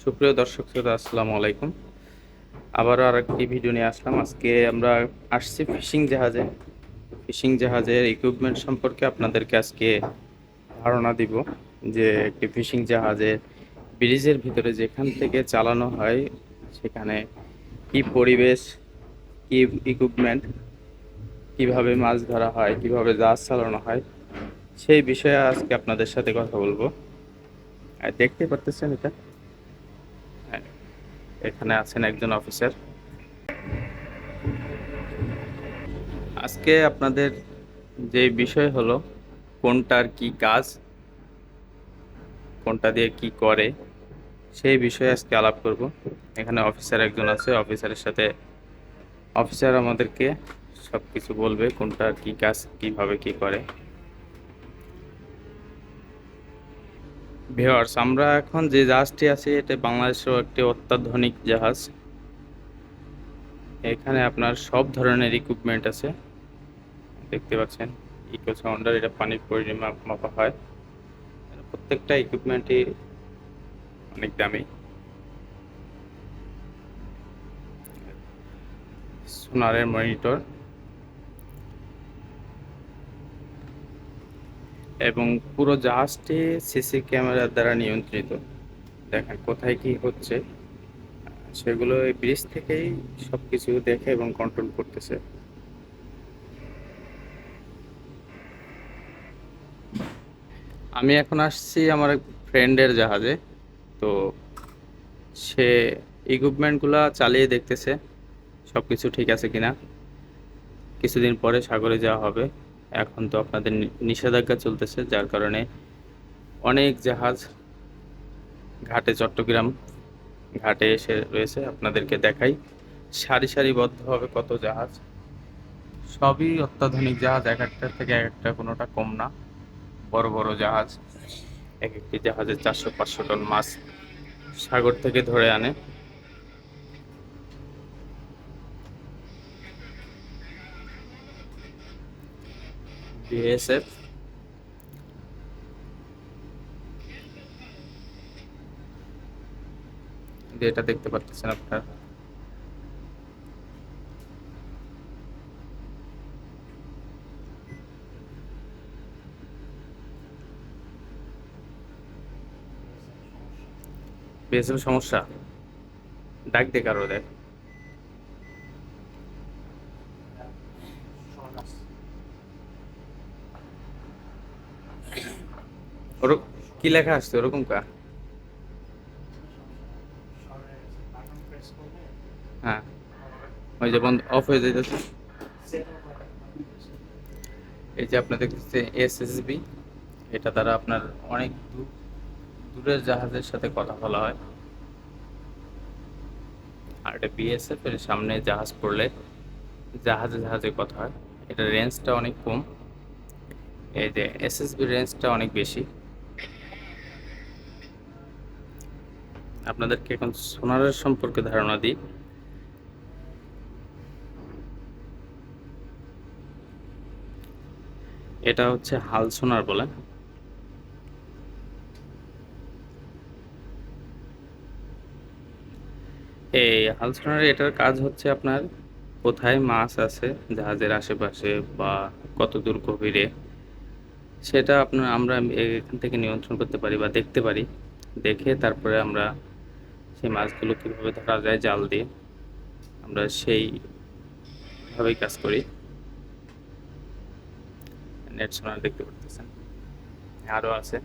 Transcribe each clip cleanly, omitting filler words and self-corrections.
সুপ্রিয় দর্শক শ্রোতা আসসালামু আলাইকুম। আবারও আরেকটি ভিডিও নিয়ে আসলাম। আজকে আমরা আসছি ফিশিং জাহাজে। ফিশিং জাহাজের ইকুইপমেন্ট সম্পর্কে আপনাদেরকে আজকে ধারণা দিব যে একটি ফিশিং জাহাজের ব্রিজের ভিতরে যেখান থেকে চালানো হয় সেখানে কি পরিবেশ, কি ইকুইপমেন্ট, কিভাবে মাছ ধরা হয়, কিভাবে জাহাজ চালানো হয় সেই বিষয়ে আজকে আপনাদের সাথে কথা বলবো। আর দেখতে পারতেছেন এটা, হ্যাঁ, এখানে আছেন একজন অফিসার। আজকে আপনাদের যে বিষয় হলো কোনটার কি কাজ, কোনটা দিয়ে কি করে সেই বিষয়ে আজকে আলাপ করব। এখানে অফিসার একজন আছে, অফিসারের সাথে অফিসার আমাদেরকে সব কিছু বলবে কোনটার কি কাজ, কিভাবে কি করে। ভিউয়ার্স, আমরা এখন যে জাহাজটি আছি এটা বাংলাদেশের একটি অত্যাধুনিক জাহাজ। এখানে আপনার সব ধরনের ইকুইপমেন্ট আছে, দেখতে পাচ্ছেন। ইকো সাউন্ডার, এটা পানির পরিমাপ মাপা হয়। প্রত্যেকটা ইকুইপমেন্টই অনেক দামি। সোনারের মনিটর এবং পুরো জাহাজটি সিসি ক্যামেরার দ্বারা নিয়ন্ত্রিত। দেখেন কোথায় কি হচ্ছে সেগুলো এই ব্রিজ থেকেই সবকিছু দেখে এবং কন্ট্রোল করতেছে। আমি এখন আসছি আমার এক ফ্রেন্ডের জাহাজে। তো সে ইকুইপমেন্টগুলা চালিয়ে দেখতেছে সবকিছু ঠিক আছে কিনা। কিছুদিন পরে সাগরে যাওয়া হবে। এখন তো আপনাদের নিষেধাজ্ঞা চলতেছে, যার কারণে অনেক জাহাজ ঘাটে, চট্টগ্রাম ঘাটে এসে রয়েছে। আপনাদেরকে দেখাই সারি সারিবদ্ধভাবে কত জাহাজ, সবই অত্যাধুনিক জাহাজ, এক একটার থেকে এক একটা, কোনোটা কম না। বড় বড় জাহাজ, এক একটি জাহাজে 400-500 টন মাছ সাগর থেকে ধরে আনে। বিএসএফ, যেটা দেখতে পাচ্ছেন আপনার, বিএসএফ সমস্যা, ডাক দে কারো, দেখ ওর কি লেখা আসছে ওরকম কা। হ্যাঁ, ওই যে বন্ধ অফ হয়ে যাইতেছে। এই যে আপনার দেখতেছে এসএসবি, এটা দ্বারা আপনার অনেক দূরের জাহাজের সাথে কথা বলা হয়। আর এটা বিএসএফ, এর সামনে জাহাজ পড়লে জাহাজে জাহাজে কথা হয়। এটা রেঞ্জটা অনেক কম, এই যে এসএসবি রেঞ্জটা অনেক বেশি। আপনাদেরকে এখন সোনারের সম্পর্কে ধারণা দিই। এটা হচ্ছে হাল সোনার বলে। এই হাল সোনার, এটার কাজ হচ্ছে আপনার কোথায় মাছ আছে জাহাজের আশেপাশে বা কত দূর গভীরে, সেটা আমরা এখান থেকে নিয়ন্ত্রণ করতে পারি বা দেখতে পারি। দেখে তারপরে আমরা সেই মাছগুলো কিভাবে ধরা যায় জাল দিয়ে, আমরা সেইভাবেই কাজ করি। নেট সোনার দেখতে পারতেছেন, আরও আছে।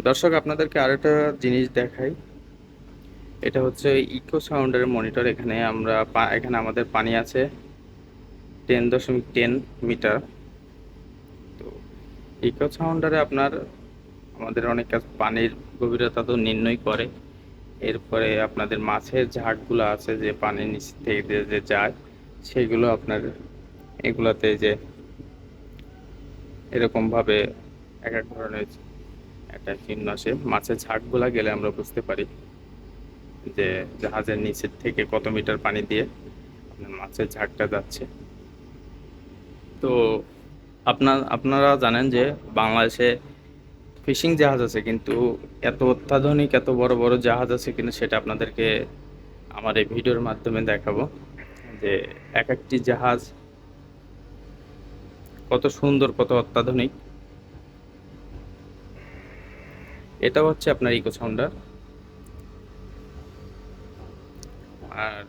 দর্শক, আপনাদেরকে আরেকটা জিনিস দেখাই। এটা হচ্ছে ইকো সাউন্ডের মনিটর। এখানে আমাদের পানি আছে 10.10 মিটার। তো ইকো সাউন্ডারে আপনার আমাদের অনেক কাজ, পানির গভীরতা তো নির্ণয় করে। এরপরে আপনাদের মাছের ঝাঁকগুলো আছে যে পানির নিচ থেকে যে যায়, সেগুলো আপনার এগুলাতে যে এরকমভাবে এক এক ধরনের একটা চিহ্ন আসে। মাছের ঝাঁকগুলা গেলে আমরা বুঝতে পারি যে জাহাজের নিচের থেকে কত মিটার পানি দিয়ে আপনার মাছের ঝাঁকটা যাচ্ছে। তো আপনারা জানেন যে বাংলাদেশে ফিশিং জাহাজ আছে, কিন্তু এত অত্যাধুনিক এত বড় বড় জাহাজ আছে কিনা সেটা আপনাদেরকে আমার এই ভিডিওর মাধ্যমে দেখাবো, যে এক একটি জাহাজ কত সুন্দর কত অত্যাধুনিক। এটা হচ্ছে আপনার ইকো সাউন্ডার, আর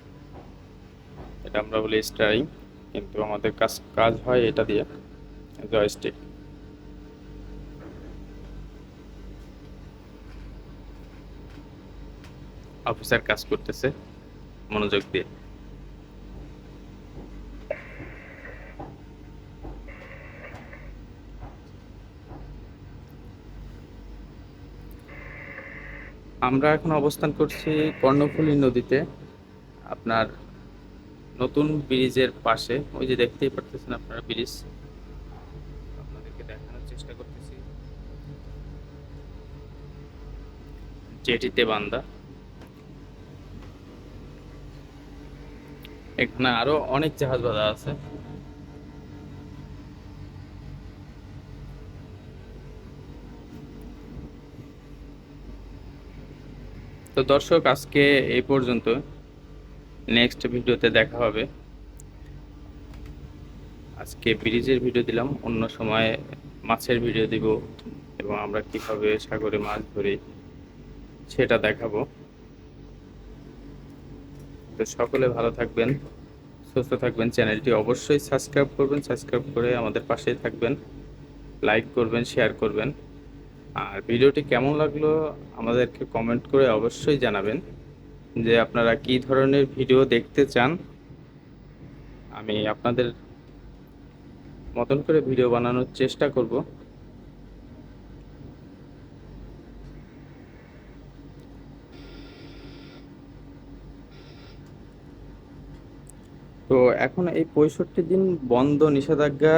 এটা আমরা বলি স্টারিং, কিন্তু আমাদের কাজ কাজ হয় এটা দিয়ে, জয়স্টিক। অফিসার কাজ করতেছে মনোযোগ দিয়ে। আমরা এখন অবস্থান করছি কর্ণফুলী নদীতে, আপনার নতুন ব্রিজের পাশে। ওই যে দেখতেই পারতেছেন আপনারা ব্রিজ, আপনাদেরকে দেখানোর চেষ্টা করতেছি। জেটিতে বান্দা, এখানে আরো অনেক জাহাজ বাঁধা আছে। তো দর্শক, আজকে এই পর্যন্ত। নেক্সট ভিডিওতে দেখা হবে। আজকে ব্রিজের ভিডিও দিলাম, অন্য সময় মাছের ভিডিও দিব, এবং আমরা কিভাবে সাগরে মাছ ধরি সেটা দেখাবো। তো সকলে ভালো থাকবেন, সুস্থ থাকবেন। চ্যানেলটি অবশ্যই সাবস্ক্রাইব করবেন, সাবস্ক্রাইব করে আমাদের পাশেই থাকবেন, লাইক করবেন, শেয়ার করবেন। আর ভিডিওটি কেমন লাগলো আমাদেরকে কমেন্ট করে অবশ্যই জানাবেন, যে আপনারা কি ধরনের ভিডিও দেখতে চান। আমি আপনাদের মতন করে ভিডিও বানানোর চেষ্টা করব। তো এখন এই 65 দিন বন্ধ নিষেধাজ্ঞা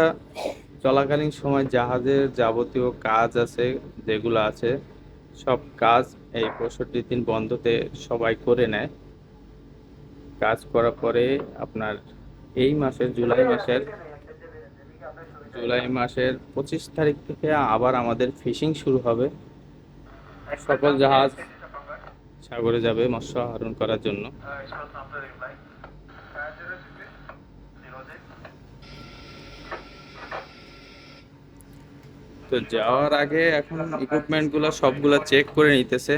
চলাকালীন সময় জাহাজের যাবতীয় কাজ আছে, যেগুলো আছে সব কাজ এই 65 দিন বন্ধতে সবাই করে নেয়। কাজ করার পরে আপনার এই মাসের জুলাই মাসের 25 তারিখ থেকে আবার আমাদের ফিশিং শুরু হবে। সকল জাহাজ সাগরে যাবে মৎস্য আহরণ করার জন্য। তো যাওয়ার আগে এখন ইকুইপমেন্ট গুলো সবগুলা চেক করে নিতেছে,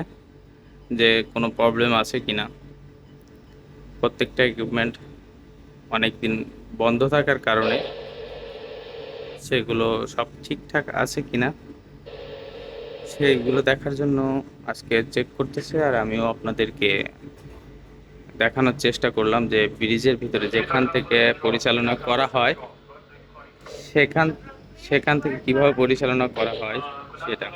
যে কোনো প্রবলেম আছে কিনা। প্রত্যেকটা ইকুইপমেন্ট অনেকদিন বন্ধ থাকার কারণে সেগুলো সব ঠিকঠাক আছে কিনা সেগুলো দেখার জন্য আজকে চেক করতেছে। আর আমিও আপনাদেরকে দেখানোর চেষ্টা করলাম যে ব্রিজের ভিতরে যেখান থেকে পরিচালনা করা হয়, সেখান সেখান থেকে কিভাবে পরিচালনা করা হয় সেটা।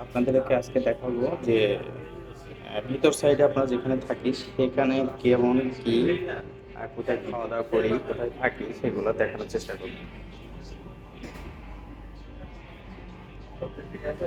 আপনাদেরকে আজকে দেখাবো যে ভিতর সাইডে আপনারা যেখানে থাকি সেখানে কেমন কি, আর কোথায় খাওয়া দাওয়া করি, কোথায় থাকি, সেগুলো দেখানোর চেষ্টা করি। ঠিক আছে।